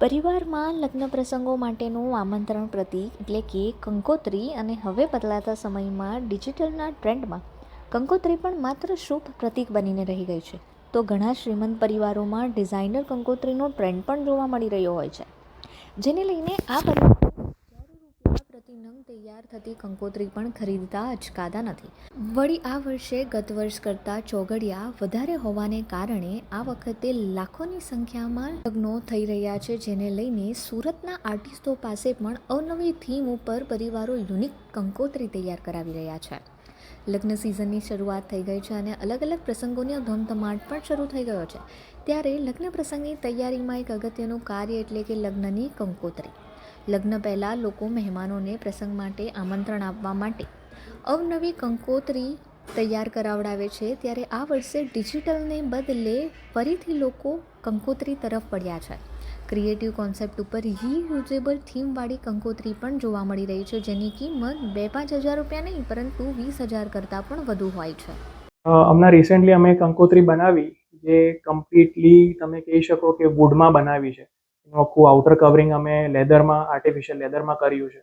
પરિવારમાં લગ્ન પ્રસંગો માટેનું આમંત્રણ પ્રતીક એટલે કે કંકોત્રી અને હવે બદલાતા સમયમાં ડિજિટલના ટ્રેન્ડમાં કંકોત્રી પણ માત્ર શુભ પ્રતીક બનીને રહી ગઈ છે. તો ઘણા શ્રીમંત પરિવારોમાં ડિઝાઇનર કંકોત્રીનો ટ્રેન્ડ પણ જોવા મળી રહ્યો હોય છે, જેને લઈને આ પરિવારો હજારો રૂપિયા પ્રતિ નંગ તૈયાર થતી કંકોત્રી પણ ખરીદતા અચકાતા નથી. વળી આ વર્ષે ગત વર્ષ કરતાં ચોઘડિયા વધારે હોવાને કારણે આ વખતે લાખોની સંખ્યામાં લગ્નો થઈ રહ્યા છે, જેને લઈને સુરતના આર્ટિસ્ટો પાસે પણ અવનવી થીમ ઉપર પરિવારો યુનિક કંકોત્રી તૈયાર કરાવી રહ્યા છે. લગ્ન સિઝનની શરૂઆત થઈ ગઈ છે અને અલગ અલગ પ્રસંગોની ધમધમાટ પણ શરૂ થઈ ગયો છે. ત્યારે લગ્ન પ્રસંગની તૈયારીમાં એક અગત્યનું કાર્ય એટલે કે લગ્નની કંકોત્રી. લગ્ન પહેલાં લોકો મહેમાનોને પ્રસંગ માટે આમંત્રણ આપવા માટે અવનવી કંકોત્રી તૈયાર કરાવડાવે છે. ત્યારે આ વર્ષે ડિજિટલને બદલે ફરીથી લોકો કંકોત્રી તરફ વળ્યા છે. ક્રિએટિવ કોન્સેપ્ટ ઉપર રીયુઝેબલ થીમવાળી કંકોત્રી પણ જોવા મળી રહી છે, જેની કિંમત 2-5 હજાર રૂપિયા નહીં પરંતુ 20,000 કરતાં પણ વધુ હોય છે. હમણાં રિસેન્ટલી અમે કંકોત્રી બનાવી, જે કમ્પ્લીટલી તમે કહી શકો કે વુડમાં બનાવી છે. એનું આખું આઉટર કવરિંગ અમે લેધરમાં, આર્ટિફિશિયલ લેધરમાં કર્યું છે.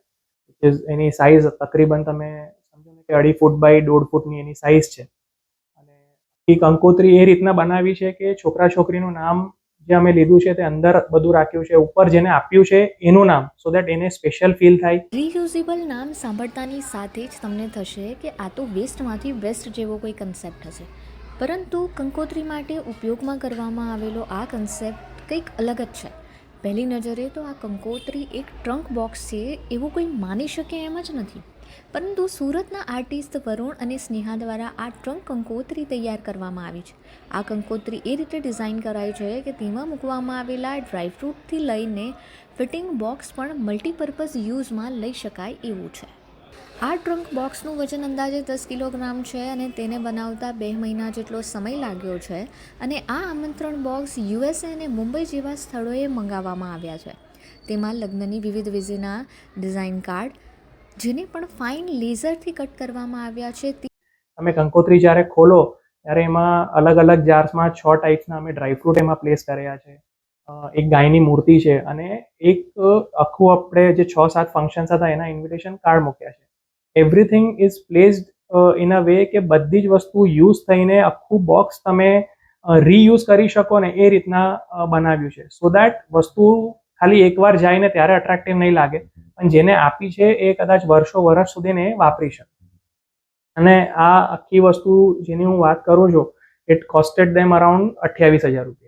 એની સાઇઝ તકરીબન તમે સમજો ને કે 2.5 ફૂટ બાય 1.5 ફૂટની એની સાઇઝ છે. અને એ કંકોત્રી એ રીતના બનાવી છે કે છોકરા છોકરીનું નામ જે અમે લીધું છે તે અંદર બધું રાખ્યું છે, ઉપર જેને આપ્યું છે એનું નામ, સો દેટ એને સ્પેશિયલ ફીલ થાય. રીયુઝેબલ નામ સાંભળતાની સાથે જ તમને થશે કે આ તો વેસ્ટમાંથી બેસ્ટ જેવો કોઈ કન્સેપ્ટ હશે, પરંતુ કંકોત્રી માટે ઉપયોગમાં કરવામાં આવેલો આ કન્સેપ્ટ કંઈક અલગ જ છે. પહેલી નજરે તો આ કંકોત્રી એક ટ્રંક બોક્સ છે એવું કોઈ માની શકે એમ જ નથી, પરંતુ સુરતના આર્ટિસ્ટ વરુણ અને સ્નેહા દ્વારા આ ટ્રંક કંકોત્રી તૈયાર કરવામાં આવી છે. આ કંકોત્રી એ રીતે ડિઝાઇન કરાઈ છે કે તેમાં મૂકવામાં આવેલા ડ્રાયફ્રૂટથી લઈને ફિટિંગ બોક્સ પણ મલ્ટીપર્પઝ યુઝમાં લઈ શકાય એવું છે. આ ટ્રંક બોક્સનું વજન અંદાજે 10 કિલોગ્રામ છે અને તેને બનાવતા 2 મહિના જેટલો સમય લાગ્યો છે. અને આ આમંત્રણ બોક્સ USA અને મુંબઈ જેવા સ્થળોએ મંગાવવામાં આવ્યા છે. તેમાં લગ્નની વિવિધ વિઝીના ડિઝાઇન કાર્ડ, જેને પણ ફાઇન લેઝરથી કટ કરવામાં આવ્યા છે. તમે કંકોત્રી જ્યારે ખોલો ત્યારે એમાં અલગ અલગ જાર્સમાં 6 ટાઈપ્સના અમે ડ્રાયફ્રૂટ એમાં પ્લેસ કર્યા છે. એક ગાયની મૂર્તિ છે અને એક આખું આપણે જે 6-7 ફંક્શન્સ હતા એના ઇન્વિટેશન કાર્ડ મૂક્યા છે. Everything is placed in a way કે બધી જ વસ્તુ યુઝ થઈને આખું બોક્સ તમે રીયુઝ કરી શકો ને એ રીતના બનાવ્યું છે, સો દેટ વસ્તુ ખાલી એકવાર જાય ને ત્યારે અટ્રેક્ટિવ નહીં લાગે, પણ જેને આપી છે એ કદાચ વર્ષો સુધી ને વાપરી શકે. અને આ આખી વસ્તુ જેની હું વાત કરું છું, ઇટ કોસ્ટેડ ધેમ અરાઉન્ડ 28,000 રૂપિયા.